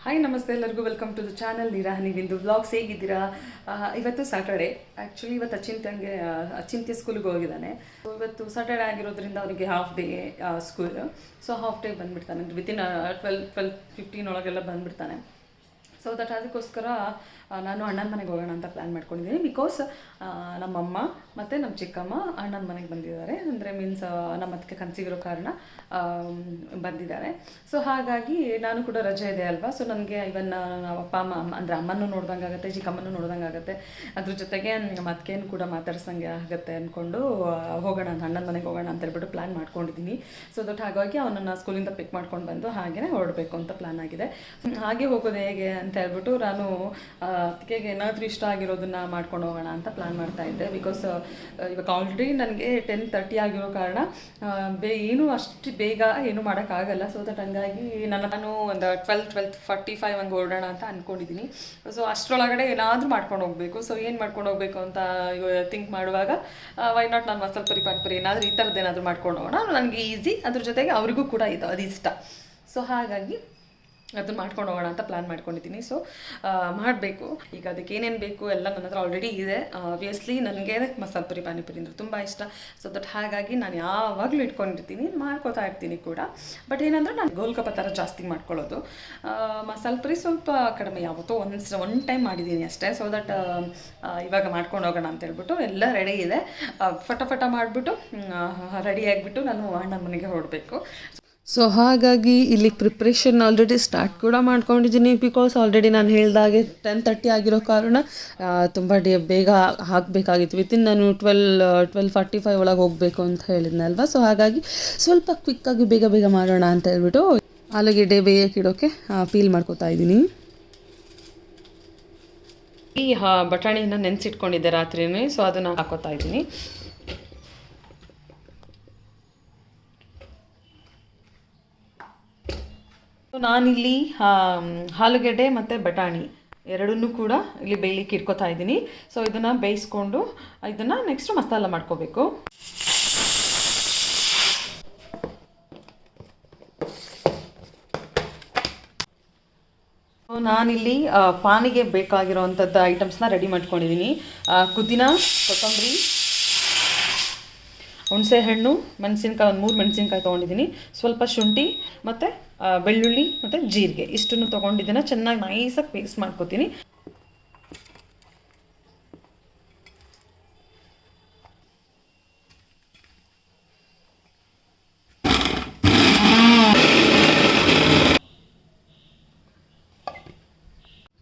Hi ನಮಸ್ತೆ ಎಲ್ಲರಿಗೂ welcome to the channel ನೀರಾಹನಿ ಬಿಂದು ವ್ಲಾಗ್ಸ್. ಹೇಗಿದ್ದೀರಾ? ಇವತ್ತು ಸ್ಯಾಟರ್ಡೆ. ಆ್ಯಕ್ಚುಲಿ ಇವತ್ತು ಅಚಿಂತ್ಯ ಸ್ಕೂಲ್ಗೆ ಹೋಗಿದ್ದಾನೆ. ಇವತ್ತು ಸ್ಯಾಟರ್ಡೆ ಆಗಿರೋದ್ರಿಂದ ಅವನಿಗೆ half day school. So half day ಬಂದುಬಿಡ್ತಾನೆ, ವಿತಿನ್ 12-15 ಒಳಗೆಲ್ಲ ಬಂದುಬಿಡ್ತಾನೆ. ಸೊ ದಟ್ ಅದಕ್ಕೋಸ್ಕರ ನಾನು ಅಣ್ಣನ ಮನೆಗೆ ಹೋಗೋಣ ಅಂತ ಪ್ಲ್ಯಾನ್ ಮಾಡ್ಕೊಂಡಿದ್ದೀನಿ. ಬಿಕಾಸ್ ನಮ್ಮಮ್ಮ ಮತ್ತು ನಮ್ಮ ಚಿಕ್ಕಮ್ಮ ಅಣ್ಣನ ಮನೆಗೆ ಬಂದಿದ್ದಾರೆ. ಅಂದರೆ ಮೀನ್ಸ್ ನಮ್ಮ ಅದಕ್ಕೆ ಕನಸಿಗಿರೋ ಕಾರಣ ಬಂದಿದ್ದಾರೆ. ಸೊ ಹಾಗಾಗಿ ನಾನು ಕೂಡ ರಜೆ ಇದೆ ಅಲ್ವಾ. ಸೊ ನನಗೆ ಇವನ್ ನಾವು ಅಪ್ಪ ಅಮ್ಮ ಅಂದರೆ ಅಮ್ಮನೂ ನೋಡ್ದಂಗೆ ಆಗುತ್ತೆ, ಚಿಕ್ಕಮ್ಮನೂ ನೋಡ್ದಂಗೆ ಆಗುತ್ತೆ. ಅದ್ರ ಜೊತೆಗೆ ನಮ್ಮ ಅತ್ತಿಗೆಯನ್ನು ಕೂಡ ಮಾತಾಡ್ಸಂಗೆ ಆಗುತ್ತೆ ಅಂದ್ಕೊಂಡು ಹೋಗೋಣ ಅಂತ, ಅಣ್ಣನ ಮನೆಗೆ ಹೋಗೋಣ ಅಂತ ಹೇಳ್ಬಿಟ್ಟು ಪ್ಲ್ಯಾನ್ ಮಾಡ್ಕೊಂಡಿದ್ದೀನಿ. ಸೊ ದಟ್ ಹಾಗಾಗಿ ಅವನನ್ನು ಸ್ಕೂಲಿಂದ ಪಿಕ್ ಮಾಡ್ಕೊಂಡು ಬಂದು ಹಾಗೆಯೇ ಹೊರಡಬೇಕು ಅಂತ ಪ್ಲ್ಯಾನ್ ಆಗಿದೆ. ಹಾಗೆ ಹೋಗೋದು ಹೇಗೆ ಅಂತ ಹೇಳ್ಬಿಟ್ಟು ನಾನು ಅದಕ್ಕೆ ಏನಾದರೂ ಇಷ್ಟ ಆಗಿರೋದನ್ನು ಮಾಡ್ಕೊಂಡು ಹೋಗೋಣ ಅಂತ ಪ್ಲ್ಯಾನ್ ಮಾಡ್ತಾ ಇದ್ದೆ. ಬಿಕಾಸ್ ಇವಾಗ ಆಲ್ರೆಡಿ ನನಗೆ 10:30 ಆಗಿರೋ ಕಾರಣ ಏನೂ ಅಷ್ಟು ಬೇಗ ಏನೂ ಮಾಡೋಕ್ಕಾಗಲ್ಲ. ಸೊ ದಟ್ ಹಂಗಾಗಿ ನಾನು ಒಂದು 12:45 ಹಂಗೆ ಹೊರಡೋಣ ಅಂತ ಅಂದ್ಕೊಂಡಿದ್ದೀನಿ. ಸೊ ಅಷ್ಟರೊಳಗಡೆ ಏನಾದರೂ ಮಾಡ್ಕೊಂಡು ಹೋಗಬೇಕು. ಸೊ ಏನು ಮಾಡ್ಕೊಂಡು ಹೋಗಬೇಕು ಅಂತ ಥಿಂಕ್ ಮಾಡುವಾಗ ವೈ ನಾಟ್ ನಾನು ಮಸಾಲೆ ಪುರಿ ಪಾನಿಪುರಿ ಏನಾದರೂ ಈ ಥರದ್ದು ಏನಾದರೂ ಮಾಡ್ಕೊಂಡು ಹೋಗೋಣ, ನನಗೆ ಈಸಿ, ಅದ್ರ ಜೊತೆಗೆ ಅವ್ರಿಗೂ ಕೂಡ ಅದು ಇಷ್ಟ. ಸೊ ಹಾಗಾಗಿ ಅದನ್ನು ಮಾಡ್ಕೊಂಡು ಹೋಗೋಣ ಅಂತ ಪ್ಲ್ಯಾನ್ ಮಾಡ್ಕೊಂಡಿದ್ದೀನಿ. ಸೊ ಮಾಡಬೇಕು. ಈಗ ಅದಕ್ಕೆ ಏನೇನು ಬೇಕು ಎಲ್ಲ ನನ್ನ ಹತ್ರ ಆಲ್ರೆಡಿ ಇದೆ. ಆಬ್ವಿಯಸ್ಲಿ ನನಗೆ ಮಸಾಲೆ ಪುರಿ ಪಾನಿಪುರಿ ಅಂದರೆ ತುಂಬ ಇಷ್ಟ. ಸೊ ದಟ್ ಹಾಗಾಗಿ ನಾನು ಯಾವಾಗಲೂ ಇಟ್ಕೊಂಡಿರ್ತೀನಿ, ಮಾಡ್ಕೋತಾ ಇರ್ತೀನಿ ಕೂಡ. ಬಟ್ ಏನಂದರೆ ನಾನು ಗೋಲ್ಗಪ್ಪ ಥರ ಜಾಸ್ತಿ ಮಾಡ್ಕೊಳ್ಳೋದು. ಮಸಾಲೆ ಪುರಿ ಸ್ವಲ್ಪ ಕಡಿಮೆ, ಯಾವತ್ತೋ ಒನ್ ಟೈಮ್ ಮಾಡಿದ್ದೀನಿ ಅಷ್ಟೇ. ಸೊ ದಟ್ ಇವಾಗ ಮಾಡ್ಕೊಂಡು ಹೋಗೋಣ ಅಂತ ಹೇಳ್ಬಿಟ್ಟು ಎಲ್ಲ ರೆಡಿ ಇದೆ. ಫಟ ಮಾಡಿಬಿಟ್ಟು ರೆಡಿ ಆಗಿಬಿಟ್ಟು ನಾನು ಅಣ್ಣನ ಮನೆಗೆ ಹೊರಡಬೇಕು. ಸೊ ಹಾಗಾಗಿ ಇಲ್ಲಿ ಪ್ರಿಪ್ರೇಷನ್ ಆಲ್ರೆಡಿ ಸ್ಟಾರ್ಟ್ ಕೂಡ ಮಾಡ್ಕೊಂಡಿದ್ದೀನಿ. ಬಿಕಾಸ್ ಆಲ್ರೆಡಿ ನಾನು ಹೇಳಿದಾಗೆ 10:30 ಆಗಿರೋ ಕಾರಣ ತುಂಬ ಬೇಗ ಹಾಕಬೇಕಾಗಿತ್ತು. ವಿತಿನ್ ನಾನು 12:45 ಒಳಗೆ ಹೋಗಬೇಕು ಅಂತ ಹೇಳಿದ್ನಲ್ವ. ಸೊ ಹಾಗಾಗಿ ಸ್ವಲ್ಪ ಕ್ವಿಕ್ಕಾಗಿ ಬೇಗ ಮಾಡೋಣ ಅಂತ ಹೇಳ್ಬಿಟ್ಟು ಆಲೂಗೆಡ್ಡೆ ಬೇಯಕ್ಕಿಡೋಕ್ಕೆ ಪೀಲ್ ಮಾಡ್ಕೋತಾ ಇದ್ದೀನಿ. ಈ ಬಟಾಣಿನ ನೆನೆಸಿಟ್ಕೊಂಡಿದ್ದೆ ರಾತ್ರಿನೇ. ಸೊ ಅದನ್ನು ಹಾಕೋತಾ ಇದ್ದೀನಿ. ನಾನಿಲ್ಲಿ ಆಲೂಗೆಡ್ಡೆ ಮತ್ತು ಬಟಾಣಿ ಎರಡನ್ನೂ ಕೂಡ ಇಲ್ಲಿ ಬೇಯಲಿಕ್ಕೆ ಇಟ್ಕೋತಾ ಇದ್ದೀನಿ. ಸೊ ಇದನ್ನು ಬೇಯಿಸ್ಕೊಂಡು ಇದನ್ನು ನೆಕ್ಸ್ಟ್ ಮಸಾಲ ಮಾಡ್ಕೋಬೇಕು. ನಾನಿಲ್ಲಿ ಪಾನಿಗೆ ಬೇಕಾಗಿರೋವಂಥದ್ದು ಐಟಮ್ಸ್ನ ರೆಡಿ ಮಾಡ್ಕೊಂಡಿದ್ದೀನಿ. ಪುದೀನ, ಕೊತ್ತಂಬರಿ, ಹುಣಸೆಹಣ್ಣು, ಮೆಣಸಿನ್ಕಾಯಿ, ಒಂದು 3 ಮೆಣಸಿನ್ಕಾಯಿ ತೊಗೊಂಡಿದ್ದೀನಿ, ಸ್ವಲ್ಪ ಶುಂಠಿ ಮತ್ತು ಬೆಳ್ಳುಳ್ಳಿ ಮತ್ತು ಜೀರಿಗೆ ಇಷ್ಟನ್ನು ತೊಗೊಂಡಿದ್ದೀನಿ. ಚೆನ್ನಾಗಿ ನೈಸಾಗಿ ಪೇಸ್ಟ್ ಮಾಡ್ಕೊತೀನಿ.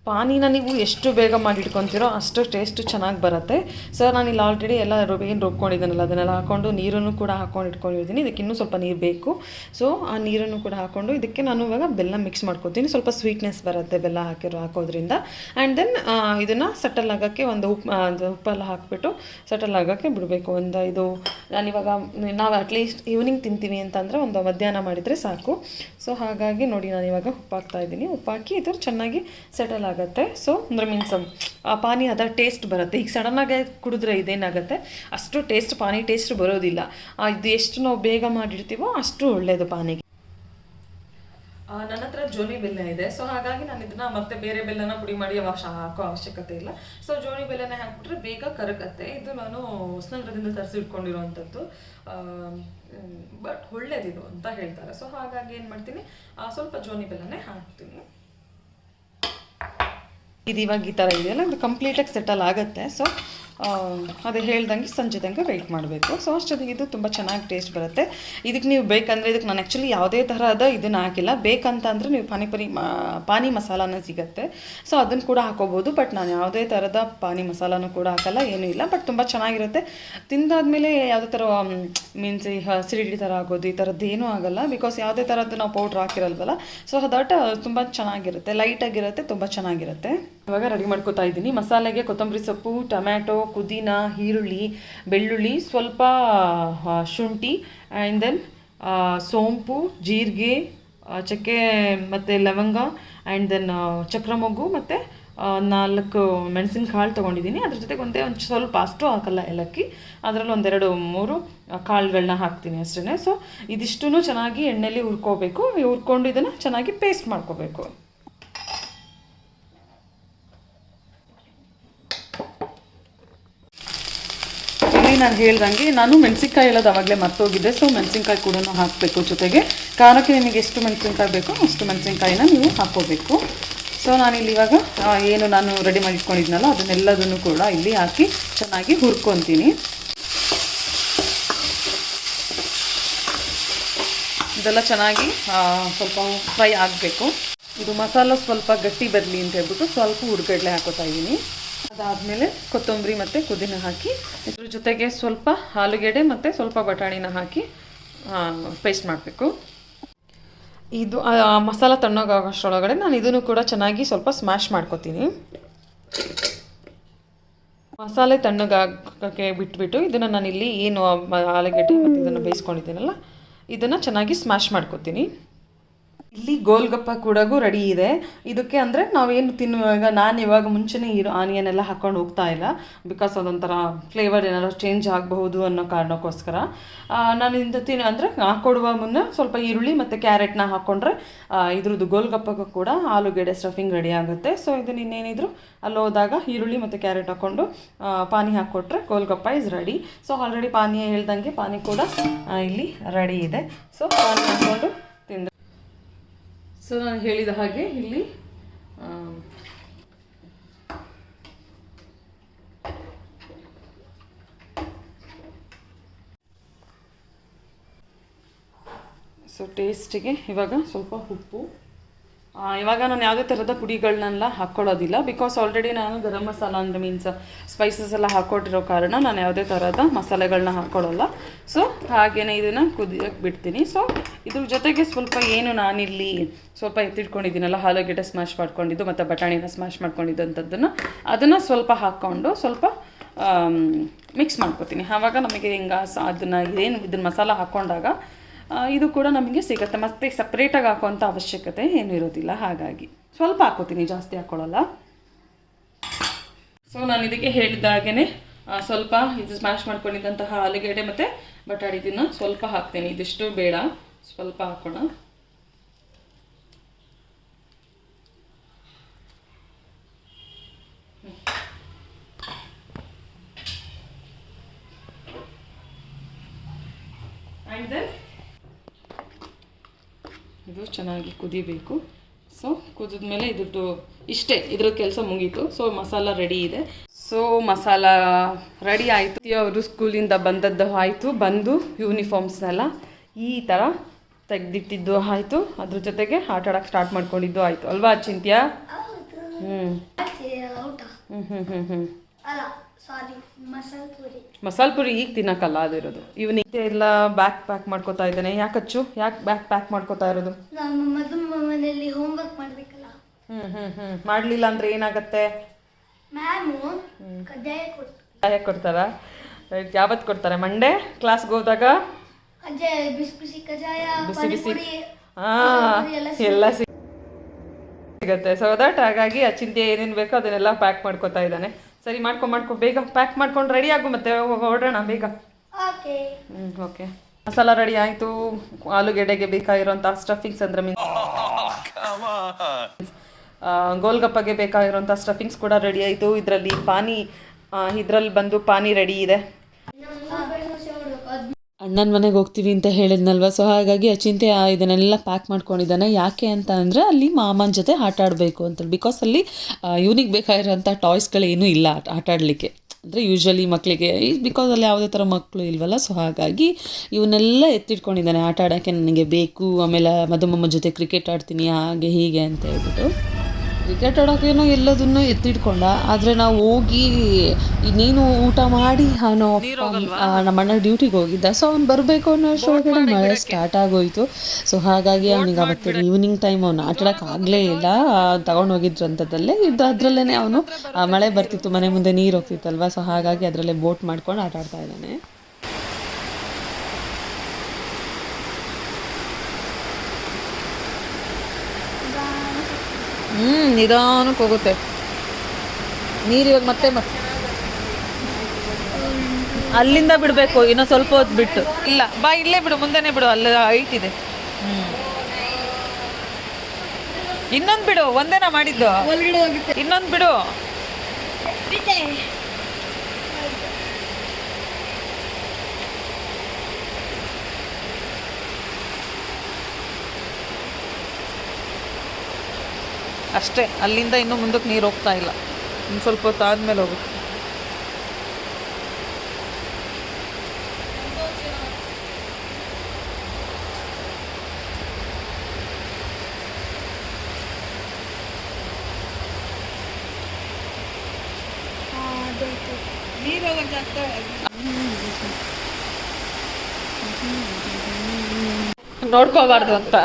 ಪಾನಿನ ನೀವು ಎಷ್ಟು ಬೇಗ ಮಾಡಿಟ್ಕೊತೀರೋ ಅಷ್ಟು ಟೇಸ್ಟು ಚೆನ್ನಾಗಿ ಬರುತ್ತೆ. ಸೊ ನಾನಿಲ್ಲಿ ಆಲ್ರೆಡಿ ಎಲ್ಲ ಏನು ರುಬ್ಕೊಂಡಿದ್ದೀನಲ್ಲ ಅದನ್ನೆಲ್ಲ ಹಾಕ್ಕೊಂಡು ನೀರನ್ನು ಕೂಡ ಹಾಕ್ಕೊಂಡು ಇಟ್ಕೊಂಡಿದ್ದೀನಿ. ಇದಕ್ಕೆ ಇನ್ನೂ ಸ್ವಲ್ಪ ನೀರು ಬೇಕು. ಸೊ ಆ ನೀರನ್ನು ಕೂಡ ಹಾಕ್ಕೊಂಡು ಇದಕ್ಕೆ ನಾನು ಇವಾಗ ಬೆಲ್ಲ ಮಿಕ್ಸ್ ಮಾಡ್ಕೊತೀನಿ. ಸ್ವಲ್ಪ ಸ್ವೀಟ್ನೆಸ್ ಬರುತ್ತೆ ಬೆಲ್ಲ ಹಾಕೋದ್ರಿಂದ. ಆ್ಯಂಡ್ ದೆನ್ ಇದನ್ನು ಸಟಲ್ ಆಗೋಕ್ಕೆ ಉಪ್ಪೆಲ್ಲ ಹಾಕಿಬಿಟ್ಟು ಸಟಲ್ ಆಗೋಕ್ಕೆ ಬಿಡಬೇಕು. ಇದು ನಾನಿವಾಗ ನಾವು ಅಟ್ಲೀಸ್ಟ್ ಈವ್ನಿಂಗ್ ತಿಂತೀವಿ ಅಂತಂದರೆ ಒಂದು ಮಧ್ಯಾಹ್ನ ಮಾಡಿದರೆ ಸಾಕು. ಸೊ ಹಾಗಾಗಿ ನೋಡಿ ನಾನಿವಾಗ ಉಪ್ಪು ಹಾಕ್ತಾಯಿದ್ದೀನಿ. ಉಪ್ಪು ಹಾಕಿ ಇದು ಚೆನ್ನಾಗಿ ಸೆಟಲ್ ಆಗುತ್ತೆ. ಸೊ ಅಂದರೆ ಮೀನ್ಸ್ ಪಾನಿ ಅದರ ಟೇಸ್ಟ್ ಬರುತ್ತೆ. ಈಗ ಸಡನ್ನಾಗಿ ಕುಡಿದ್ರೆ ಇದೇನಾಗುತ್ತೆ, ಅಷ್ಟು ಪಾನಿ ಟೇಸ್ಟ್ ಬರೋದಿಲ್ಲ. ಇದು ಎಷ್ಟು ನಾವು ಬೇಗ ಮಾಡಿರ್ತೀವೋ ಅಷ್ಟು ಒಳ್ಳೆಯದು ಪಾನಿಗೆ. ನನ್ನ ಹತ್ರ ಜೋನಿ ಬೆಲ್ಲ ಇದೆ. ಸೊ ಹಾಗಾಗಿ ನಾನು ಇದನ್ನ ಮತ್ತೆ ಬೇರೆ ಬೆಲ್ಲನ ಪುಡಿ ಮಾಡಿ ಹಾಕೋ ಅವಶ್ಯಕತೆ ಇಲ್ಲ. ಸೊ ಜೋನಿ ಬೆಲ್ಲನೇ ಹಾಕ್ಬಿಟ್ರೆ ಬೇಗ ಕರಗತ್ತೆ. ಇದು ನಾನು ಹೊಸನಗರದಿಂದ ತರಿಸಿ ಇಟ್ಕೊಂಡಿರೋವಂಥದ್ದು. ಬಟ್ ಒಳ್ಳೇದಿದು ಅಂತ ಹೇಳ್ತಾರೆ. ಸೊ ಹಾಗಾಗಿ ಏನು ಮಾಡ್ತೀನಿ, ಸ್ವಲ್ಪ ಜೋನಿ ಬೆಲ್ಲನೇ ಹಾಕ್ತೀನಿ. ಇದು ಇವಾಗ ಈ ಥರ ಇದೆಯಲ್ಲ, ಇದು ಕಂಪ್ಲೀಟಾಗಿ ಸೆಟಲ್ ಆಗುತ್ತೆ. ಸೊ ಅದೇ ಹೇಳ್ದಂಗೆ ಸಂಜೆ ತನಕ ವೆಯ್ಟ್ ಮಾಡಬೇಕು. ಸೊ ಅಷ್ಟೊತ್ತಿಗೆ ಇದು ತುಂಬ ಚೆನ್ನಾಗಿ ಟೇಸ್ಟ್ ಬರುತ್ತೆ. ಇದಕ್ಕೆ ನೀವು ಬೇಕಂದರೆ ಇದಕ್ಕೆ ನಾನು ಆ್ಯಕ್ಚುಲಿ ಯಾವುದೇ ಥರದ ಇದನ್ನು ಹಾಕಿಲ್ಲ. ಬೇಕಂತ ಅಂದರೆ ನೀವು ಪಾನಿ ಮಸಾಲಾನ ಸಿಗುತ್ತೆ. ಸೊ ಅದನ್ನು ಕೂಡ ಹಾಕೋಬೋದು. ಬಟ್ ನಾನು ಯಾವುದೇ ಥರದ ಪಾನಿ ಮಸಾಲಾನು ಕೂಡ ಹಾಕಲ್ಲ, ಏನೂ ಇಲ್ಲ. ಬಟ್ ತುಂಬ ಚೆನ್ನಾಗಿರುತ್ತೆ. ತಿಂದಾದ್ಮೇಲೆ ಯಾವುದೇ ಥರ ಮೀನ್ಸ್ ಸಿಡಿಡಿ ಥರ ಆಗೋದು ಈ ಥರದ್ದು ಏನೂ ಆಗಲ್ಲ. ಬಿಕಾಸ್ ಯಾವುದೇ ಥರದ್ದು ನಾವು ಪೌಡ್ರ್ ಹಾಕಿರಲ್ವಲ್ಲ. ಸೊ ದಟ್ ತುಂಬ ಚೆನ್ನಾಗಿರುತ್ತೆ, ಲೈಟಾಗಿರುತ್ತೆ, ತುಂಬ ಚೆನ್ನಾಗಿರುತ್ತೆ. ಇವಾಗ ರೆಡಿ ಮಾಡ್ಕೋತಾ ಇದ್ದೀನಿ. ಮಸಾಲೆಗೆ ಕೊತ್ತಂಬರಿ ಸೊಪ್ಪು, ಟೊಮ್ಯಾಟೊ, ಪುದೀನ, ಈರುಳ್ಳಿ, ಬೆಳ್ಳುಳ್ಳಿ, ಸ್ವಲ್ಪ ಶುಂಠಿ, ಆ್ಯಂಡ್ ದೆನ್ ಸೋಂಪು, ಜೀರಿಗೆ, ಚಕ್ಕೆ ಮತ್ತು ಲವಂಗ, ಆ್ಯಂಡ್ ದೆನ್ ಚಕ್ರಮೊಗ್ಗು ಮತ್ತು 4 ಮೆಣಸಿನಕಾಳು ತೊಗೊಂಡಿದ್ದೀನಿ. ಅದ್ರ ಜೊತೆಗೆ ಒಂದು ಸ್ವಲ್ಪ ಅಷ್ಟು ಹಾಕಲ್ಲ ಏಲಕ್ಕಿ, ಅದರಲ್ಲಿ 2-3 ಕಾಳುಗಳನ್ನ ಹಾಕ್ತೀನಿ ಅಷ್ಟೇ. ಸೊ ಇದಿಷ್ಟೂ ಚೆನ್ನಾಗಿ ಎಣ್ಣೆಯಲ್ಲಿ ಹುರ್ಕೋಬೇಕು. ಹುರ್ಕೊಂಡು ಇದನ್ನು ಚೆನ್ನಾಗಿ ಪೇಸ್ಟ್ ಮಾಡ್ಕೋಬೇಕು. ನಾನು ಹೇಳ್ದಂಗೆ ನಾನು ಮೆಣಸಿನ್ಕಾಯಿ ಹೇಳೋದು ಆವಾಗಲೇ ಮರ್ತೋಗಿದ್ದೆ. ಸೊ ಮೆಣಸಿನ್ಕಾಯಿ ಕೂಡ ಹಾಕಬೇಕು. ಜೊತೆಗೆ ಖಾರಕ್ಕೆ ನಿಮಗೆ ಎಷ್ಟು ಮೆಣಸಿನ್ಕಾಯಿ ಬೇಕೋ ಅಷ್ಟು ಮೆಣಸಿನ್ಕಾಯಿನ ನೀವು ಹಾಕ್ಕೋಬೇಕು. ಸೊ ನಾನಿಲ್ಲಿ ಇವಾಗ ಏನು ನಾನು ರೆಡಿ ಮಾಡಿ ಇಟ್ಕೊಂಡಿದ್ನಲ್ಲ ಅದನ್ನೆಲ್ಲದನ್ನು ಕೂಡ ಇಲ್ಲಿ ಹಾಕಿ ಚೆನ್ನಾಗಿ ಹುರ್ಕೊತೀನಿ. ಇದೆಲ್ಲ ಚೆನ್ನಾಗಿ ಸ್ವಲ್ಪ ಫ್ರೈ ಆಗಬೇಕು. ಇದು ಮಸಾಲ ಸ್ವಲ್ಪ ಗಟ್ಟಿ ಬರಲಿ ಅಂತ ಹೇಳ್ಬಿಟ್ಟು ಸ್ವಲ್ಪ ಹುರ್ಗಡ್ಲೆ ಹಾಕೋತಾ ಇದ್ದೀನಿ. ಅದಾದಮೇಲೆ ಕೊತ್ತಂಬರಿ ಮತ್ತು ಪುದೀನ ಹಾಕಿ ಇದ್ರ ಜೊತೆಗೆ ಸ್ವಲ್ಪ ಆಲೂಗೆಡ್ಡೆ ಮತ್ತು ಸ್ವಲ್ಪ ಬಟಾಣಿನ ಹಾಕಿ ಪೇಸ್ಟ್ ಮಾಡಬೇಕು. ಇದು ಮಸಾಲ ತಣ್ಣಗಾಗೋಷ್ಟರೊಳಗಡೆ ನಾನು ಇದನ್ನು ಕೂಡ ಚೆನ್ನಾಗಿ ಸ್ವಲ್ಪ ಸ್ಮ್ಯಾಶ್ ಮಾಡ್ಕೊತೀನಿ. ಮಸಾಲೆ ತಣ್ಣಗಾಗೋಕ್ಕೆ ಬಿಟ್ಬಿಟ್ಟು ಇದನ್ನು ನಾನಿಲ್ಲಿ ಏನು ಆಲೂಗೆಡ್ಡೆ ಮತ್ತು ಇದನ್ನು ಬೇಯಿಸ್ಕೊಂಡಿದ್ದೀನಲ್ಲ ಇದನ್ನು ಚೆನ್ನಾಗಿ ಸ್ಮ್ಯಾಶ್ ಮಾಡ್ಕೊತೀನಿ. ಇಲ್ಲಿ ಗೋಲ್ಗಪ್ಪ ಕೂಡ ರೆಡಿ ಇದೆ. ಇದಕ್ಕೆ ಅಂದರೆ ನಾವೇನು ತಿನ್ನುವಾಗ ನಾನು ಇವಾಗ ಮುಂಚೆನೇ ಆನಿಯನ್ ಎಲ್ಲ ಹಾಕ್ಕೊಂಡು ಹೋಗ್ತಾ ಇಲ್ಲ. ಬಿಕಾಸ್ ಅದೊಂಥರ ಫ್ಲೇವರ್ ಏನಾದ್ರು ಚೇಂಜ್ ಆಗಬಹುದು ಅನ್ನೋ ಕಾರಣಕ್ಕೋಸ್ಕರ ನಾನು ಇಂದು ಅಂದರೆ ಹಾಕ್ಕೊಡುವ ಮುನ್ನ ಸ್ವಲ್ಪ ಈರುಳ್ಳಿ ಮತ್ತು ಕ್ಯಾರೆಟ್ನ ಹಾಕ್ಕೊಂಡ್ರೆ ಇದ್ರದ್ದು ಗೋಲ್ಗಪ್ಪಗೂ ಕೂಡ ಆಲೂಗೆಡ್ಡೆ ಸ್ಟಫಿಂಗ್ ರೆಡಿ ಆಗುತ್ತೆ. ಸೊ ಇದನ್ನು ಇನ್ನೇನಿದ್ರು ಅಲ್ಲಿ ಹೋದಾಗ ಈರುಳ್ಳಿ ಮತ್ತು ಕ್ಯಾರೆಟ್ ಹಾಕ್ಕೊಂಡು ಪಾನಿ ಹಾಕ್ಕೊಟ್ರೆ golgappa is ready. So already ಪಾನಿ ಹೇಳ್ದಂಗೆ ಪಾನಿ ಕೂಡ ಇಲ್ಲಿ ರೆಡಿ ಇದೆ. ಸೊ ಪಾನಿ ಹಾಕ್ಕೊಂಡು ತಿಂದು ಸೊ ನಾನು ಹೇಳಿದ ಹಾಗೆ ಇಲ್ಲಿ ಸೊ ಟೇಸ್ಟಿಗೆ ಇವಾಗ ಸ್ವಲ್ಪ ಉಪ್ಪು. ಇವಾಗ ನಾನು ಯಾವುದೇ ಥರದ ಪುಡಿಗಳನ್ನೆಲ್ಲ ಹಾಕ್ಕೊಳ್ಳೋದಿಲ್ಲ. ಬಿಕಾಸ್ ಆಲ್ರೆಡಿ ನಾನು ಗರಂ ಮಸಾಲ ಅಂದರೆ ಮೀನ್ಸ್ ಸ್ಪೈಸಸ್ ಎಲ್ಲ ಹಾಕ್ಕೊಟ್ಟಿರೋ ಕಾರಣ ನಾನು ಯಾವುದೇ ಥರದ ಮಸಾಲೆಗಳನ್ನ ಹಾಕ್ಕೊಳ್ಳಲ್ಲ. ಸೊ ಹಾಗೆಯೇ ಇದನ್ನು ಕುದಿಯೋಕ್ಕೆ ಬಿಡ್ತೀನಿ. ಸೊ ಇದ್ರ ಜೊತೆಗೆ ಸ್ವಲ್ಪ ಏನು ನಾನಿಲ್ಲಿ ಸ್ವಲ್ಪ ಎತ್ತಿಟ್ಕೊಂಡಿದ್ದೀನಲ್ಲ ಆಲೂಗೆಡ್ಡೆ ಸ್ಮ್ಯಾಶ್ ಮಾಡ್ಕೊಂಡಿದ್ದು ಮತ್ತು ಬಟಾಣಿನ ಸ್ಮ್ಯಾಶ್ ಮಾಡ್ಕೊಂಡಿದ್ದಂಥದ್ದನ್ನು ಅದನ್ನು ಸ್ವಲ್ಪ ಹಾಕ್ಕೊಂಡು ಸ್ವಲ್ಪ ಮಿಕ್ಸ್ ಮಾಡ್ಕೊತೀನಿ. ಆವಾಗ ನಮಗೆ ಹಿಂಗೆ ಅದನ್ನು ಇದನ್ನು ಮಸಾಲ ಹಾಕ್ಕೊಂಡಾಗ ಇದು ಕೂಡ ನಮಗೆ ಸಿಗುತ್ತೆ. ಮತ್ತು ಸಪ್ರೇಟಾಗಿ ಹಾಕುವಂಥ ಅವಶ್ಯಕತೆ ಏನೂ ಇರೋದಿಲ್ಲ. ಹಾಗಾಗಿ ಸ್ವಲ್ಪ ಹಾಕೋತೀನಿ, ಜಾಸ್ತಿ ಹಾಕ್ಕೊಳ್ಳಲ್ಲ. ಸೊ ನಾನು ಇದಕ್ಕೆ ಹೇಳಿದಾಗೇ ಸ್ವಲ್ಪ ಇದು ಸ್ಮ್ಯಾಶ್ ಮಾಡ್ಕೊಂಡಿದ್ದಂತಹ ಆಲೂಗೆಡ್ಡೆ ಮತ್ತು ಬಟಾಣಿ ಇದನ್ನು ಸ್ವಲ್ಪ ಹಾಕ್ತೀನಿ. ಇದಿಷ್ಟು ಬೇಡ, ಸ್ವಲ್ಪ ಹಾಕೋಣ. ಆ್ಯಂಡ್ ದೆನ್ ಇದು ಚೆನ್ನಾಗಿ ಕುದಿಬೇಕು. ಸೊ ಕುದಿದ್ಮೇಲೆ ಇದ್ರದ್ದು ಇಷ್ಟೇ, ಇದ್ರ ಕೆಲಸ ಮುಗೀತು. ಸೊ ಮಸಾಲ ರೆಡಿ ಇದೆ. ಸೊ ಮಸಾಲ ರೆಡಿ ಆಯಿತು. ಅವರು ಸ್ಕೂಲಿಂದ ಬಂದದ್ದು ಆಯಿತು. ಬಂದು ಯೂನಿಫಾರ್ಮ್ಸ್ನೆಲ್ಲ ಈ ಥರ ತೆಗೆದಿಟ್ಟಿದ್ದು ಆಯಿತು. ಅದ್ರ ಜೊತೆಗೆ ಆಟ ಆಡೋಕ್ಕೆ ಸ್ಟಾರ್ಟ್ ಮಾಡ್ಕೊಂಡಿದ್ದು ಆಯಿತು ಅಲ್ವಾ ಚಿಂತ್ಯಾ? ಮಸಾಲ ಪುರಿ ಈಗ ತಿನ್ನಕ್ಕಲ್ಲ ಅದಿರೋದು. ಇವನಿಗೆ ಎಲ್ಲ ಬ್ಯಾಗ್ ಪ್ಯಾಕ್ ಮಾಡ್ಕೋತಾ ಇದ್ದಾನೆ. ಯಾಕಚ್ಚು ಯಾಕೆ ಬ್ಯಾಗ್ ಪ್ಯಾಕ್ ಮಾಡ್ಕೋತಾ ಇರೋದು? ಮನೆಯಲ್ಲಿ ಹೋಮ್ವರ್ಕ್ ಮಾಡ್ಬೇಕಲ್ಲ. ಮಾಡ್ಲಿಲ್ಲ ಅಂದ್ರೆ ಏನಾಗತ್ತೆ? ಕಡ್ಡಾಯ ಕೊಡ್ತಾರ? ಯಾವತ್ತು ಕೊಡ್ತಾರೆ? ಮಂಡೇ ಕ್ಲಾಸ್ಗೆ ಹೋದಾಗ ಬಿಸಿ ಬಿಸಿ ಎಲ್ಲ ಸಿಗತ್ತೆ. ಸೊ ದಟ್ ಹಾಗಾಗಿ ಅಚಿಂತ್ಯ ಏನೇನು ಬೇಕೋ ಅದನ್ನೆಲ್ಲ ಪ್ಯಾಕ್ ಮಾಡ್ಕೋತಾ ಇದ್ದಾನೆ. ಸರಿ, ಮಾಡ್ಕೊ ಬೇಗ ಪ್ಯಾಕ್ ಮಾಡ್ಕೊಂಡು ರೆಡಿ ಆಗು, ಮತ್ತೆ ಹೊರಡೋಣ ಬೇಗ. ಓಕೆ, ಮಸಾಲ ರೆಡಿ ಆಯಿತು. ಆಲೂಗೆಡ್ಡೆಗೆ ಬೇಕಾಗಿರೋಂಥ ಸ್ಟಫಿಂಗ್ಸ್ ಅಂದರೆ ಗೋಲ್ಗಪ್ಪಗೆ ಬೇಕಾಗಿರೋಂಥ ಸ್ಟಫಿಂಗ್ಸ್ ಕೂಡ ರೆಡಿ ಆಯಿತು. ಇದರಲ್ಲಿ ಬಂದು ಪಾನಿ ರೆಡಿ ಇದೆ. ಅಣ್ಣನ ಮನೆಗೆ ಹೋಗ್ತೀವಿ ಅಂತ ಹೇಳಿದ್ನಲ್ವ. ಸೊ ಹಾಗಾಗಿ ಅಚಿಂತ್ಯ ಇದನ್ನೆಲ್ಲ ಪ್ಯಾಕ್ ಮಾಡ್ಕೊಂಡಿದ್ದಾನೆ. ಯಾಕೆ ಅಂತ ಅಂದರೆ ಅಲ್ಲಿ ಮಾಮನ ಜೊತೆ ಆಟ ಆಡಬೇಕು ಅಂತ. ಬಿಕಾಸ್ ಅಲ್ಲಿ ಇವನಿಗೆ ಬೇಕಾಗಿರೋಂಥ ಟಾಯ್ಸ್ಗಳೇನೂ ಇಲ್ಲ ಆಟ ಆಡಲಿಕ್ಕೆ. ಅಂದರೆ ಯೂಶ್ವಲಿ ಮಕ್ಕಳಿಗೆ ಬಿಕಾಸ್ ಅಲ್ಲಿ ಯಾವುದೇ ಥರ ಮಕ್ಕಳು ಇಲ್ವಲ್ಲ. ಸೊ ಹಾಗಾಗಿ ಇವನ್ನೆಲ್ಲ ಎತ್ತಿಟ್ಕೊಂಡಿದ್ದಾನೆ ಆಟ ಆಡೋಕ್ಕೆ ನನಗೆ ಬೇಕು. ಆಮೇಲೆ ಮಧುಮಮ್ಮ ಜೊತೆ ಕ್ರಿಕೆಟ್ ಆಡ್ತೀನಿ ಹಾಗೆ ಹೀಗೆ ಅಂತ ಹೇಳ್ಬಿಟ್ಟು ಕ್ರಿಕೆಟ್ ಆಡೋಕ್ಕೇನೋ ಎಲ್ಲದನ್ನು ಎತ್ತಿಟ್ಕೊಂಡ. ಆದರೆ ನಾವು ಹೋಗಿ ನೀನು ಊಟ ಮಾಡಿ ನಮ್ಮ ಅಣ್ಣ ಡ್ಯೂಟಿಗೆ ಹೋಗಿದ್ದ. ಸೊ ಅವ್ನು ಬರಬೇಕು ಅನ್ನೋ ಅಷ್ಟೊಳಗಡೆ ಮಳೆ ಸ್ಟಾರ್ಟ್ ಆಗೋಯ್ತು. ಸೊ ಹಾಗಾಗಿ ಅವನಿಗೆ ಅವತ್ತು ಈವ್ನಿಂಗ್ ಟೈಮ್ ಅವ್ನು ಆಟ ಆಡೋಕ್ಕಾಗಲೇ ಇಲ್ಲ. ತಗೊಂಡೋಗಿದ್ರು ಅಂಥದ್ದಲ್ಲೇ ಅದರಲ್ಲೇ ಅವನು ಮಳೆ ಬರ್ತಿತ್ತು, ಮನೆ ಮುಂದೆ ನೀರು ಹೋಗ್ತಿತ್ತಲ್ವ. ಸೊ ಹಾಗಾಗಿ ಅದರಲ್ಲೇ ಬೋಟ್ ಮಾಡ್ಕೊಂಡು ಆಟ ಆಡ್ತಾ ಇದ್ದಾನೆ. ನಿಧಾನಕ್ಕೆ ಹೋಗುತ್ತೆ ನೀರು. ಇವಾಗ ಮತ್ತೆ ಅಲ್ಲಿಂದ ಬಿಡಬೇಕು, ಇನ್ನೂ ಸ್ವಲ್ಪ ಹೊತ್ತು ಬಿಟ್ಟು. ಇಲ್ಲ ಬಾ, ಇಲ್ಲೇ ಬಿಡು, ಮುಂದೆನೇ ಬಿಡು, ಅಲ್ಲಿ ಹೈಟ್ ಇದೆ. ಇನ್ನೊಂದು ಬಿಡು, ಒಂದೇನಾ ಮಾಡಿದ್ದು? ಇನ್ನೊಂದು ಬಿಡು. ಅಷ್ಟೇ, ಅಲ್ಲಿಂದ ಇನ್ನೂ ಮುಂದಕ್ಕೆ ನೀರು ಹೋಗ್ತಾ ಇಲ್ಲ. ಇನ್ನು ಸ್ವಲ್ಪ ಹೊತ್ತು ಆದಮೇಲೆ ಹೋಗುತ್ತೆ. ನೋಡ್ಕೋಬಾರ್ದು ಅಂತ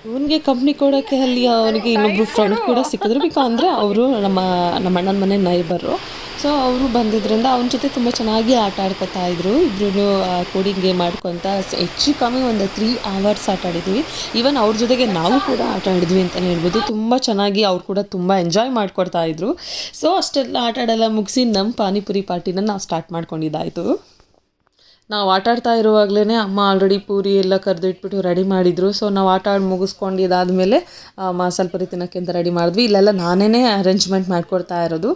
ಇವನಿಗೆ ಕಂಪ್ನಿ ಕೊಡೋಕ್ಕೆ ಅಲ್ಲಿ ಅವನಿಗೆ ಇನ್ನೊಬ್ರು ಫ್ರೆಂಡ್ ಕೂಡ ಸಿಕ್ಕಿದ್ರು. ಅಂದರೆ ಅವರು ನಮ್ಮ ಅಣ್ಣನ ಮನೆ ನೈಬರು. ಸೊ ಅವರು ಬಂದಿದ್ದರಿಂದ ಅವನ ಜೊತೆ ತುಂಬ ಚೆನ್ನಾಗಿ ಆಟ ಆಡ್ಕೊತಾ ಇದ್ರು. ಇಬ್ರು ಕೋಡಿಂಗ್ ಗೇಮ್ ಆಡ್ಕೊತ ಹೆಚ್ಚು ಕಮ್ಮಿ ಒಂದು 3 hours ಆಟ ಆಡಿದ್ವಿ. ಈವನ್ ಅವ್ರ ಜೊತೆಗೆ ನಾವು ಕೂಡ ಆಟ ಆಡಿದ್ವಿ ಅಂತಲೇ ಹೇಳ್ಬೋದು. ತುಂಬ ಚೆನ್ನಾಗಿ ಅವ್ರು ಕೂಡ ತುಂಬ ಎಂಜಾಯ್ ಮಾಡ್ಕೊಡ್ತಾ ಇದ್ರು. ಸೊ ಅಷ್ಟೆಲ್ಲ ಆಟ ಆಡೆಲ್ಲ ಮುಗಿಸಿ ನಮ್ಮ ಪಾನಿಪುರಿ ಪಾರ್ಟಿನ ನಾವು ಸ್ಟಾರ್ಟ್ ಮಾಡ್ಕೊಂಡಿದ್ದಾಯಿತು. ನಾವು ಆಟ ಆಡ್ತಾ ಇರುವಾಗಲೇ ಅಮ್ಮ ಆಲ್ರೆಡಿ ಪೂರಿ ಎಲ್ಲ ಕರೆದಿಟ್ಬಿಟ್ಟು ರೆಡಿ ಮಾಡಿದರು. ಸೊ ನಾವು ಆಟ ಆಡಿ ಮುಗಿಸ್ಕೊಂಡಿದ್ದಾದಮೇಲೆ ಮಸಾಲೆ ಪುರಿ ತಿನ್ನೋಕ್ಕೆ ಅಂತ ರೆಡಿ ಮಾಡಿದ್ವಿ. ಇಲ್ಲೆಲ್ಲ ನಾನೇ ಅರೇಂಜ್ಮೆಂಟ್ ಮಾಡ್ಕೊಡ್ತಾ ಇರೋದು.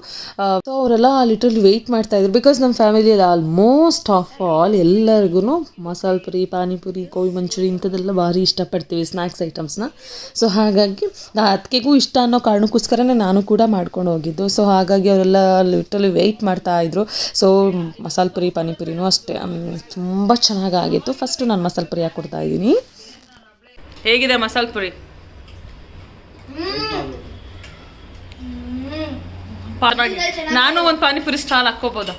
ಸೊ ಅವರೆಲ್ಲ ಲಿಟ್ರಲಿ ವೆಯ್ಟ್ ಮಾಡ್ತಾಯಿದ್ರು. ಬಿಕಾಸ್ ನಮ್ಮ ಫ್ಯಾಮಿಲಿಯಲ್ಲಿ ಆಲ್ಮೋಸ್ಟ್ ಆಫ್ ಆಲ್ ಎಲ್ಲರಿಗೂ ಮಸಾಲೆ ಪುರಿ, ಪಾನಿಪುರಿ, ಗೋಬಿ ಮಂಚೂರಿ ಇಂಥದ್ದೆಲ್ಲ ಭಾರಿ ಇಷ್ಟಪಡ್ತೀವಿ ಸ್ನ್ಯಾಕ್ಸ್ ಐಟಮ್ಸ್ನ. ಸೊ ಹಾಗಾಗಿ ಅದಕ್ಕೆಗೂ ಇಷ್ಟ ಅನ್ನೋ ಕಾರಣಕ್ಕೋಸ್ಕರನೇ ನಾನು ಕೂಡ ಮಾಡ್ಕೊಂಡು ಹೋಗಿದ್ದು. ಸೊ ಹಾಗಾಗಿ ಅವರೆಲ್ಲ ಲಿಟ್ರಲಿ ವೆಯ್ಟ್ ಮಾಡ್ತಾಯಿದ್ರು. ಸೊ ಮಸಾಲೆ ಪುರಿ, ಪಾನಿಪುರಿನೂ ಅಷ್ಟೇ ತುಂಬ ಚೆನ್ನಾಗಾಗಿತ್ತು. ಫಸ್ಟು ನಾನು ಮಸಾಲೆ ಪುರಿ ಹಾಕ್ಕೊಡ್ತಾ ಇದ್ದೀನಿ. ಹೇಗಿದೆ ಮಸಾಲೆ ಪುರಿ? ನಾನು ಒಂದು ಪಾನಿಪುರಿ ಸ್ಟಾಲ್ ಹಾಕ್ಕೋಬೋದಾ?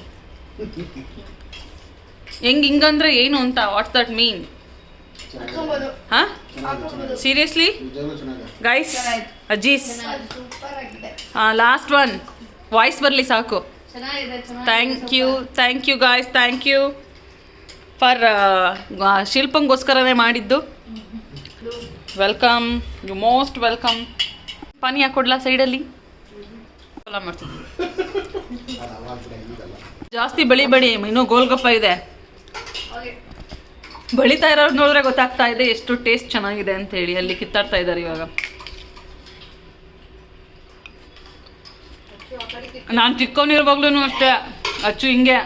ಹಿಂಗಂದ್ರೆ ಏನು ಅಂತ, ವಾಟ್ಸ್ ದಟ್ ಮೀನ್? ಹಾಂ, ಸೀರಿಯಸ್ಲಿ ಗೈಸ್, ಅಜ್ಜೀಸ್ ಲಾಸ್ಟ್ ಒನ್ ವಾಯ್ಸ್ ಬರಲಿ ಸಾಕು. Thank you guys, thank you for ಶಿಲ್ಪಂಗೋಸ್ಕರನೇ ಮಾಡಿದ್ದು. Welcome, you most welcome. ಪಾನಿ ಹಾಕೊಡ್ಲಾ ಸೈಡಲ್ಲಿ? ಮಾಡ್ತೀನಿ ಜಾಸ್ತಿ ಬೆಳಿಬೇಡಿ, ಇನ್ನೂ ಗೋಲ್ಗಪ್ಪ ಇದೆ. ಬೆಳಿತಾ ಇರೋರು ನೋಡಿದ್ರೆ ಗೊತ್ತಾಗ್ತಾ ಇದೆ ಎಷ್ಟು ಟೇಸ್ಟ್ ಚೆನ್ನಾಗಿದೆ ಅಂತ ಹೇಳಿ. ಅಲ್ಲಿ ಕಿತ್ತಾಡ್ತಾ ಇದ್ದಾರೆ ಇವಾಗ. ನಾನು ಚಿಕ್ಕವನಿರುವಾಗ್ಲೂ ಅಷ್ಟೇ ಅಚ್ಚು ಹಿಂಗೆ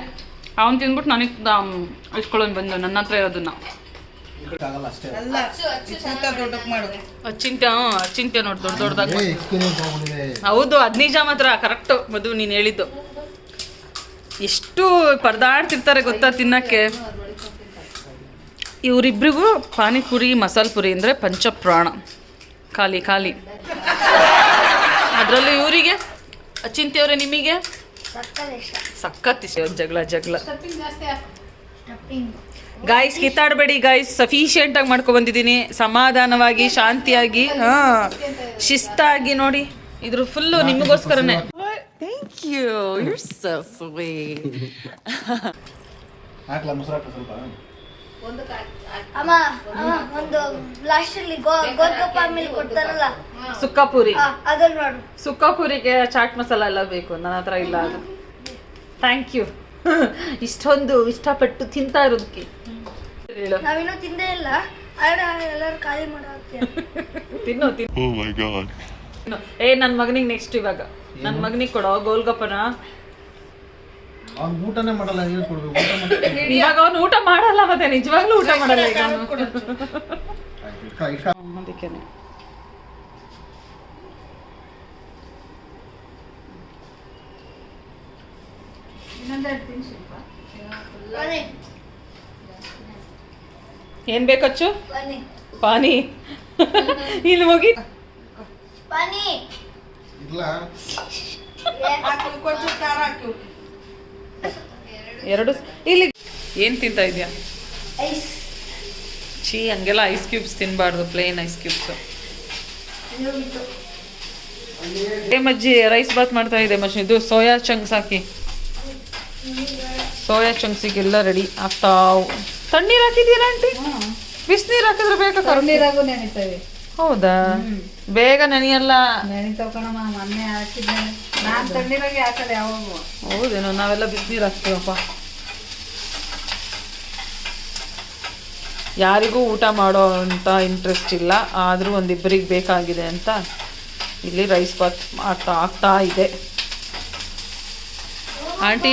ಅವನು ತಿಂದ್ಬಿಟ್ಟು ನನಗೆ ಇಸ್ಕೊಳ್ಳೋನು ಬಂದು ನನ್ನ ಹತ್ರ ಇರೋದನ್ನ. ಅಚ್ಚಿಂತ್ಯ ನೋಡಿ ದೊಡ್ಡ ದೊಡ್ಡದಾಗಿ. ಹೌದು, 15 ನಿಜ ಮಾತ್ರ ಕರೆಕ್ಟು ಮಧು ನೀನು ಹೇಳಿದ್ದು. ಎಷ್ಟು ಪರದಾಡ್ತಿರ್ತಾರೆ ಗೊತ್ತಾ ತಿನ್ನಕ್ಕೆ. ಇವರಿಬ್ರಿಗೂ ಪಾನಿಪುರಿ, ಮಸಾಲೆ ಪುರಿ ಅಂದರೆ ಪಂಚಪ್ರಾಣ. ಖಾಲಿ ಖಾಲಿ. ಅದರಲ್ಲೂ ಇವರಿಗೆ ಅಚಿಂತ್ಯವರೇ, ನಿಮಗೆ ಸಖತ್ ಇಷ್ಟ. ಜಗಳ ಗಾಯ್ಸ್, ಕಿತ್ತಾಡಬೇಡಿ ಗಾಯ್ಸ್. ಸಫಿಷಿಯೆಂಟಾಗಿ ಮಾಡ್ಕೊಬಂದಿದ್ದೀನಿ, ಸಮಾಧಾನವಾಗಿ, ಶಾಂತಿಯಾಗಿ, ಶಿಸ್ತಾಗಿ. ನೋಡಿ, ಇದ್ರ ಫುಲ್ಲು ನಿಮಗೋಸ್ಕರನೇ. Thank you, you are so sweet. ಅಮ್ಮ ಒಂದು ಲಾಸ್ಟ್ ಅಲ್ಲಿ ಗೋಲ್ಗಪ್ಪ ಆಮೇಲೆ ಕೊಡ್ತಾರಲ್ಲ ಸುಕ್ಕಾಪುರಿ, ಅದನ್ನ ನೋಡು. ಸುಕ್ಕಾಪುರಿಗೆ ಚಾಟ್ ಮಸಾಲ ಎಲ್ಲ ಬೇಕು, ನನ್ನ ಹತ್ರ ಇಲ್ಲ ಅದು. ಥ್ಯಾಂಕ್ ಯು ಇಷ್ಟೊಂದು ಇಷ್ಟಪಟ್ಟು ತಿಂತಾ ಇರೋದಕ್ಕೆ. ನಾವಿನ್ನೂ ತಿಂದೇ ಇಲ್ಲ, ಎಲ್ಲರೂ ಖಾಲಿ ಮಾಡೋ ತಿನ್ನು. ಏ ನನ್ನ ಮಗನಿಗೆ ನೆಕ್ಸ್ಟ್ ಇವಾಗ ನನ್ನ ಮಗನಿಗೆ ಕೊಡೋ ಗೋಲ್ಗಪ್ಪನ. ಊಟನೇ ಮಾಡಲ್ಲ, ಇವಾಗ ಅವನು ಊಟ ಮಾಡಲ್ಲ, ಮತ್ತೆ ನಿಜವಾಗ್ಲೂ ಊಟ ಮಾಡಲ್ಲ ಈಗ ಅವನು. ಅದಕ್ಕೇನೆ ಏನ್ ಬೇಕಚ್ಚು? ಪಾನಿ ಇಲ್ಲಿ ಹೋಗಿ ಪಾನಿ ಎರಡು. ಇಲ್ಲಿ ಏನ್ ತಿಂತಾ ಇದೆಯಾ? ಛೀ, ಹಂಗೆಲ್ಲ ಐಸ್ ಕ್ಯೂಬ್ಸ್ ತಿನ್ನಬಾರ್ದು, ಪ್ಲೇನ್ ಐಸ್ ಕ್ಯೂಬ್ಸ್. ಮಜ್ಜಿ ರೈಸ್ ಬಾತ್ ಮಾಡ್ತಾ ಇದೆ ಮಷಿನ್. ಇದು ಸೋಯಾ ಚಂಕ್ಸ್ ಹಾಕಿ, ಸೋಯಾ ಚಂಕ್ಸಿಗೆಲ್ಲ ರೆಡಿ ಆಗ್ತಾವು. ತಣ್ಣೀರು ಹಾಕಿದ್ದೀರಾ ಆಂಟಿ? ಬಿಸಿನೀರು ಹಾಕಿದ್ರೆ ಬೇಗ ತಣ್ಣೀರಾಗೂ ನೆನಿತೇವೆ. ಹೌದಾ? ಬೇಗ ನೆನೆಯಲ್ಲ. ನೆನಿತಾವ್ ಕಣಮ್ಮ, ಮೊನ್ನೆ ಹಾಕಿದ್ದೆ ನಾನು. ತಣ್ಣೀರಾಗೆ ಹಾಕಲ್ಲ ಯಾವಾಗೂ. ಹೌದೇನೋ, ನಾವೆಲ್ಲ ಬಿಸಿನೀರು ಹಾಕ್ತೀವಪ್ಪ. ಯಾರಿಗೂ ಊಟ ಮಾಡೋ ಅಂತ ಇಂಟ್ರೆಸ್ಟ್ ಇಲ್ಲ, ಆದರೂ ಒಂದಿಬ್ಬರಿಗೆ ಬೇಕಾಗಿದೆ ಅಂತ ಇಲ್ಲಿ ರೈಸ್ ಬಾತ್ ಆಗ್ತಾ ಇದೆ. ಆಂಟಿ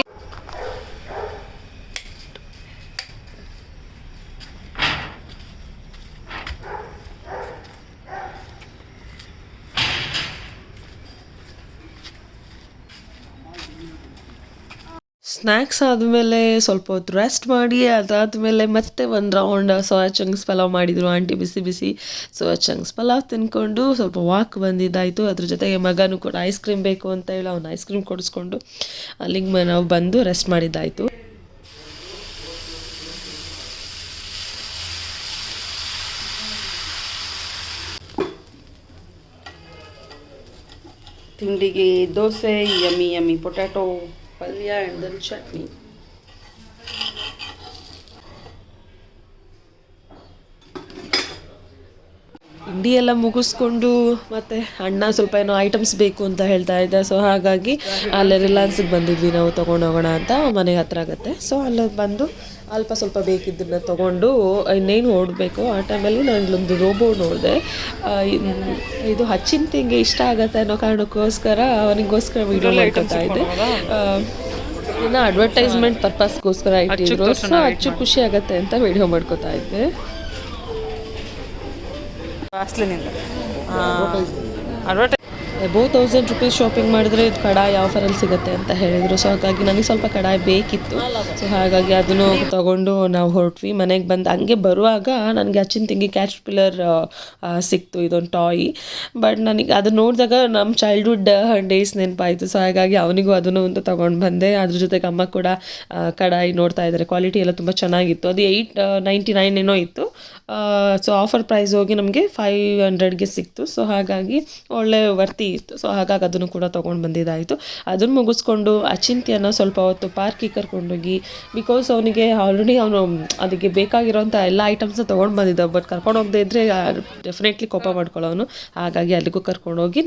ಸ್ನ್ಯಾಕ್ಸ್ ಆದಮೇಲೆ ಸ್ವಲ್ಪ ಹೊತ್ತು ರೆಸ್ಟ್ ಮಾಡಿ ಅದಾದಮೇಲೆ ಮತ್ತೆ ಒಂದು ರೌಂಡ್ ಸೋಯಾ ಚಂಕ್ಸ್ ಪಲಾವ್ ಮಾಡಿದರು ಆಂಟಿ, ಬಿಸಿ ಬಿಸಿ ಸೋಯಾ ಚಂಕ್ಸ್ ಪಲಾವ್ ತಿನ್ಕೊಂಡು ಸ್ವಲ್ಪ ವಾಕ್ ಬಂದಿದ್ದಾಯಿತು. ಅದ್ರ ಜೊತೆಗೆ ಮಗನೂ ಕೂಡ ಐಸ್ ಕ್ರೀಮ್ ಬೇಕು ಅಂತ ಹೇಳಿ ಅವ್ನು ಐಸ್ ಕ್ರೀಮ್ ಕೊಡಿಸ್ಕೊಂಡು ಅಲ್ಲಿಗೆ ನಾವು ಬಂದು ರೆಸ್ಟ್ ಮಾಡಿದ್ದಾಯಿತು. ತಿಂಡಿಗೆ ದೋಸೆ, ಯಮ್ಮಿ ಪೊಟ್ಯಾಟೊ ಪಲ್ಯ ಆ್ಯಂಡ್ ದೆನ್ ಚಟ್ನಿ. ತಿಂಡಿ ಎಲ್ಲ ಮುಗಿಸ್ಕೊಂಡು ಮತ್ತು ಅಣ್ಣ ಸ್ವಲ್ಪ ಏನೋ ಐಟಮ್ಸ್ ಬೇಕು ಅಂತ ಹೇಳ್ತಾ ಇದ್ದ. ಸೊ ಹಾಗಾಗಿ ಅಲ್ಲೇ ರಿಲಯನ್ಸಿಗೆ ಬಂದಿದ್ವಿ ನಾವು ತೊಗೊಂಡೋಗೋಣ ಅಂತ, ಮನೆಗೆ ಹತ್ರ ಆಗುತ್ತೆ. ಸೊ ಅಲ್ಲಿ ಬಂದು ಅಲ್ಪ ಸ್ವಲ್ಪ ಬೇಕಿದ್ದನ್ನು ತೊಗೊಂಡು ಇನ್ನೇನು ಓಡಬೇಕು. ಆ ಟೈಮಲ್ಲಿ ನಾನು ಇಲ್ಲೊಂದು ರೋಬೋ ನೋಡಿದೆ. ಇದು ಹಚ್ಚಿಂತಿಂಗೆ ಇಷ್ಟ ಆಗುತ್ತೆ ಅನ್ನೋ ಕಾರಣಕ್ಕೋಸ್ಕರ ಅವನಿಗೋಸ್ಕರ ವೀಡಿಯೋ ಮಾಡ್ಕೊತಾ ಇದ್ದೆ. ಇನ್ನು ಅಡ್ವರ್ಟೈಸ್ಮೆಂಟ್ ಪರ್ಪಸ್ಗೋಸ್ಕರ ಇಟ್ಟಿದ್ರು. ಸೊ ಅಚ್ಚು ಖುಷಿ ಆಗುತ್ತೆ ಅಂತ ವೀಡಿಯೋ ಮಾಡ್ಕೊತಾ ಇದ್ದೆ. ಅಬೌವ್ 1000 ರೂಪೀಸ್ ಶಾಪಿಂಗ್ ಮಾಡಿದ್ರೆ ಇದು ಕಡಾಯಿ ಆಫರಲ್ಲಿ ಸಿಗುತ್ತೆ ಅಂತ ಹೇಳಿದರು. ಸೊ ಹಾಗಾಗಿ ನನಗೆ ಸ್ವಲ್ಪ ಕಡಾಯಿ ಬೇಕಿತ್ತು. ಸೊ ಹಾಗಾಗಿ ಅದನ್ನು ತೊಗೊಂಡು ನಾವು ಹೊರಟ್ವಿ. ಮನೆಗೆ ಬಂದು ಹಂಗೆ ಬರುವಾಗ ನನಗೆ ಅಚ್ಚಿನ ತಿಂಗಿ ಕ್ಯಾಚ್ ಪಿಲ್ಲರ್ ಸಿಕ್ತು, ಇದೊಂದು ಟಾಯಿ. ಬಟ್ ನನಗೆ ಅದು ನೋಡಿದಾಗ ನಮ್ಮ ಚೈಲ್ಡ್ಹುಡ್ ಡೇಸ್ ನೆನಪಾಯಿತು. ಸೊ ಹಾಗಾಗಿ ಅವನಿಗೂ ಅದನ್ನು ಒಂದು ತೊಗೊಂಡು ಬಂದೆ. ಅದ್ರ ಜೊತೆಗೆ ಅಮ್ಮ ಕೂಡ ಕಡಾಯಿ ನೋಡ್ತಾ ಇದ್ದಾರೆ. ಕ್ವಾಲಿಟಿ ಎಲ್ಲ ತುಂಬ ಚೆನ್ನಾಗಿತ್ತು. ಅದು 899 ಏನೋ ಇತ್ತು. ಸೊ ಆಫರ್ ಪ್ರೈಸ್ ಹೋಗಿ ನಮಗೆ 500ಗೆ ಸಿಕ್ತು. ಸೊ ಹಾಗಾಗಿ ಒಳ್ಳೆ ವರ್ತಿ ಇತ್ತು. ಸೊ ಹಾಗಾಗಿ ಅದನ್ನು ಕೂಡ ತೊಗೊಂಡು ಬಂದಿದ್ದಾಯಿತು. ಅದನ್ನು ಮುಗಿಸ್ಕೊಂಡು ಅಚಿಂತ್ಯನ ಸ್ವಲ್ಪ ಹೊತ್ತು ಪಾರ್ಕಿಗೆ ಕರ್ಕೊಂಡೋಗಿ, ಬಿಕಾಸ್ ಅವನಿಗೆ ಆಲ್ರೆಡಿ ಅವನು ಅದಕ್ಕೆ ಬೇಕಾಗಿರೋಂಥ ಎಲ್ಲ ಐಟಮ್ಸ್ನ ತೊಗೊಂಡು ಬಂದಿದ್ದ. ಬಟ್ ಕರ್ಕೊಂಡು ಹೋಗದೇ ಇದ್ದರೆ ಡೆಫಿನೆಟ್ಲಿ ಕೋಪ ಮಾಡ್ಕೊಳ್ಳೋನು. ಹಾಗಾಗಿ ಅಲ್ಲಿಗೂ ಕರ್ಕೊಂಡೋಗಿ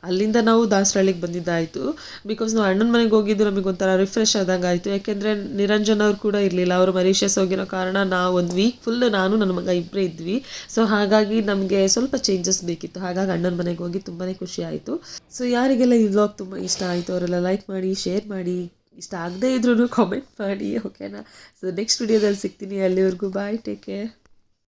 ಅಲ್ಲಿಂದ ನಾವು ದಾಸರಳ್ಳಿಗೆ ಬಂದಿದ್ದಾಯಿತು. ಬಿಕಾಸ್ ನಾವು ಅಣ್ಣನ ಮನೆಗೆ ಹೋಗಿದ್ದು ನಮಗೆ ಒಂಥರ ರಿಫ್ರೆಶ್ ಆದಂಗೆ ಆಯಿತು. ಯಾಕೆಂದರೆ ನಿರಂಜನ್ ಅವ್ರು ಕೂಡ ಇರಲಿಲ್ಲ. ಅವರು ಮರಿಷಿಯಸ್ ಹೋಗಿರೋ ಕಾರಣ ನಾವು ಒಂದು ವೀಕ್ ಫುಲ್ ನಾನು ನನ್ನ ಮಗ ಇಬ್ಬರೇ ಇದ್ವಿ. ಸೊ ಹಾಗಾಗಿ ನಮಗೆ ಸ್ವಲ್ಪ ಚೇಂಜಸ್ ಬೇಕಿತ್ತು. ಹಾಗಾಗಿ ಅಣ್ಣನ ಮನೆಗೆ ಹೋಗಿ ತುಂಬಾ ಖುಷಿ ಆಯಿತು. ಸೊ ಯಾರಿಗೆಲ್ಲ ಈ ವ್ಲಾಗ್ ತುಂಬ ಇಷ್ಟ ಆಯಿತು ಅವರೆಲ್ಲ ಲೈಕ್ ಮಾಡಿ, ಶೇರ್ ಮಾಡಿ, ಇಷ್ಟ ಆಗದೇ ಇದ್ರೂ ಕಾಮೆಂಟ್ ಮಾಡಿ, ಓಕೆನಾ? ಸೊ ನೆಕ್ಸ್ಟ್ ವಿಡಿಯೋದಲ್ಲಿ ಸಿಗ್ತೀನಿ. ಅಲ್ಲಿವರೆಗೂ ಬಾಯ್, ಟೇಕ್ ಕೇರ್.